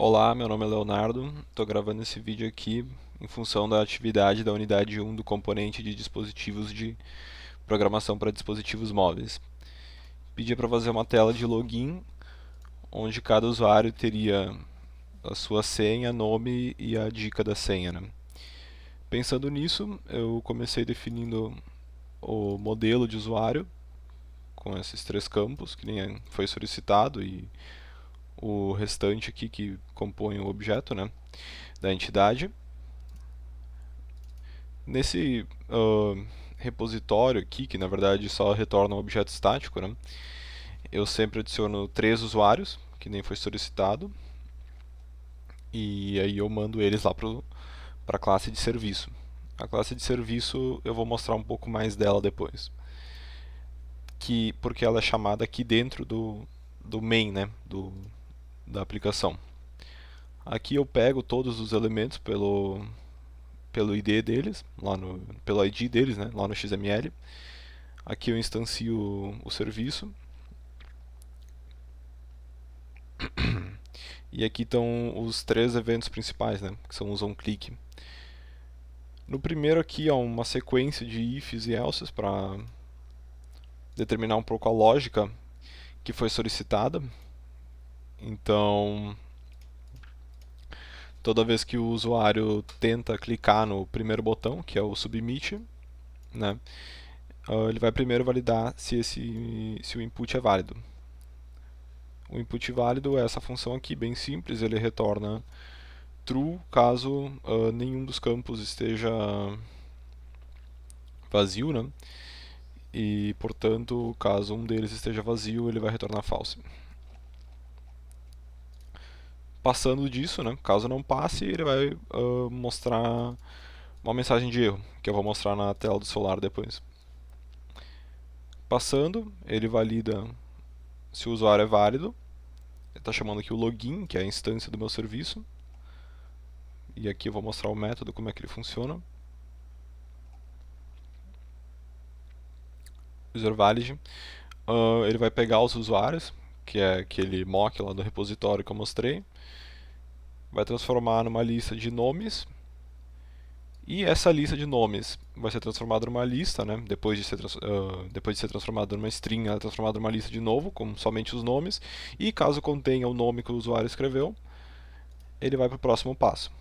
Olá, meu nome é Leonardo. Estou gravando esse vídeo aqui em função da atividade da unidade 1 do componente de dispositivos de programação para dispositivos móveis. Pedi para fazer uma tela de login, onde cada usuário teria a sua senha, nome e a dica da senha, né? Pensando nisso, eu comecei definindo o modelo de usuário com esses três campos, que nem foi solicitado, e o restante aqui que compõe o objeto, né, da entidade. Nesse repositório aqui, que na verdade só retorna um objeto estático, né, eu sempre adiciono três usuários, que nem foi solicitado, e aí eu mando eles lá para a classe de serviço. A classe de serviço eu vou mostrar um pouco mais dela depois, porque ela é chamada aqui dentro do main, né, da aplicação. Aqui eu pego todos os elementos pelo ID deles, pelo ID deles, né, lá no XML. Aqui eu instancio o serviço. E aqui estão os três eventos principais, né, que são os onClick. No primeiro aqui há uma sequência de ifs e elses para determinar um pouco a lógica que foi solicitada. Então, toda vez que o usuário tenta clicar no primeiro botão, que é o Submit, né, ele vai primeiro validar se o input é válido. O input válido é essa função aqui, bem simples, ele retorna true caso nenhum dos campos esteja vazio, né? E, portanto, caso um deles esteja vazio, ele vai retornar false. Passando disso, né, caso não passe, ele vai mostrar uma mensagem de erro, que eu vou mostrar na tela do celular depois. Passando, ele valida se o usuário é válido. Ele está chamando aqui o login, que é a instância do meu serviço. E aqui eu vou mostrar o método, como é que ele funciona. UserValid. Ele vai pegar os usuários, que é aquele mock lá do repositório que eu mostrei. Vai transformar numa lista de nomes. E essa lista de nomes vai ser transformada numa lista, né? Depois de ser transformada numa string, ela é transformada numa lista de novo, com somente os nomes. E caso contenha o nome que o usuário escreveu, ele vai para o próximo passo.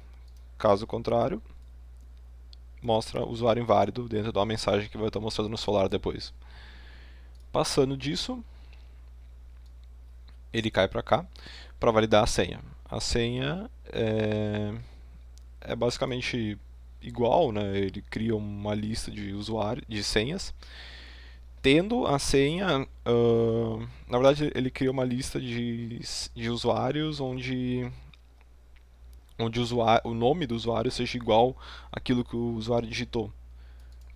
Caso contrário, mostra o usuário inválido dentro de uma mensagem que vai estar mostrando no Solar depois. Passando disso, ele cai para cá para validar a senha. A senha é basicamente igual, né? Ele cria uma lista de usuários, de senhas. Tendo a senha, na verdade ele cria uma lista de usuários onde o nome do usuário seja igual àquilo que o usuário digitou.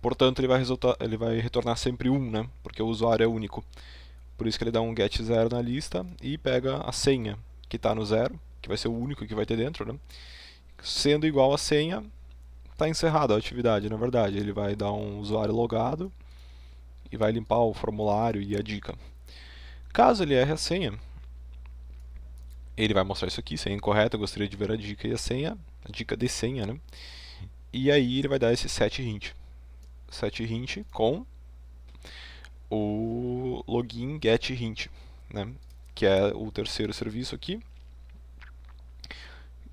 Portanto, ele vai retornar sempre 1, né? Porque o usuário é único. Por isso que ele dá um get 0 na lista e pega a senha que está no 0, que vai ser o único que vai ter dentro, né? Sendo igual a senha, está encerrada a atividade, na verdade. Ele vai dar um usuário logado e vai limpar o formulário e a dica. Caso ele erre a senha, ele vai mostrar isso aqui, senha incorreta, gostaria de ver a dica e a senha, a dica de senha, né? E aí ele vai dar esse set hint. Set hint com o login get hint, né? Que é o terceiro serviço aqui,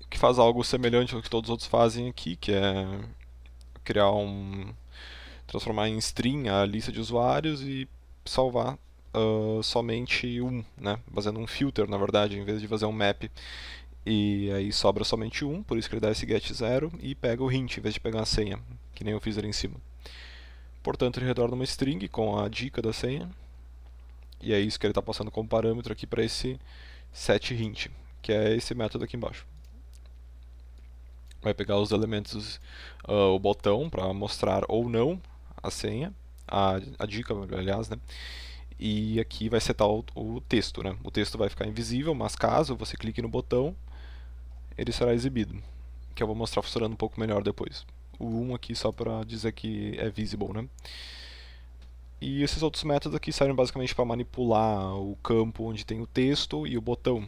que faz algo semelhante ao que todos os outros fazem aqui, que é criar transformar em string a lista de usuários e salvar somente um, né? Fazendo um filter, na verdade, em vez de fazer um map. E aí sobra somente um, por isso que ele dá esse get 0 e pega o hint em vez de pegar a senha, que nem eu fiz ali em cima. Portanto, ele retorna uma string com a dica da senha. E é isso que ele está passando como parâmetro aqui para esse set hint, que é esse método aqui embaixo. Vai pegar os elementos, o botão para mostrar ou não a senha, a dica, aliás, né? E aqui vai setar o texto, né? O texto vai ficar invisível, mas caso você clique no botão, ele será exibido, que eu vou mostrar funcionando um pouco melhor depois. O 1 aqui só para dizer que é visible, né? E esses outros métodos aqui servem basicamente para manipular o campo onde tem o texto e o botão,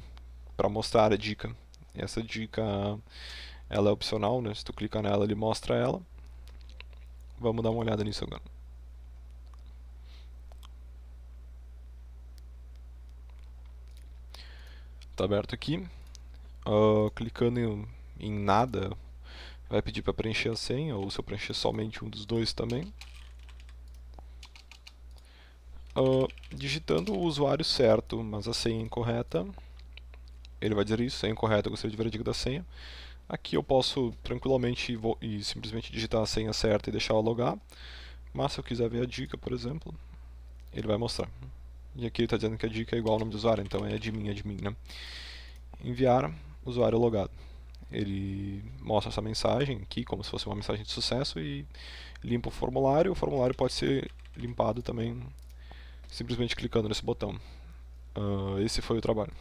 para mostrar a dica. Essa dica ela é opcional, né? Se tu clicar nela, ele mostra ela. Vamos dar uma olhada nisso agora. Tá aberto aqui. Clicando em nada, vai pedir para preencher a senha, ou se eu preencher somente um dos dois também. Digitando o usuário certo, mas a senha incorreta, ele vai dizer isso, senha incorreta, eu gostaria de ver a dica da senha. Aqui eu posso tranquilamente e simplesmente digitar a senha certa e deixar ela logar, mas se eu quiser ver a dica, por exemplo, ele vai mostrar. E aqui ele está dizendo que a dica é igual ao nome do usuário, então é admin, né? Enviar, usuário logado. Ele mostra essa mensagem aqui como se fosse uma mensagem de sucesso e limpa o formulário. O formulário pode ser limpado também simplesmente clicando nesse botão. Esse foi o trabalho.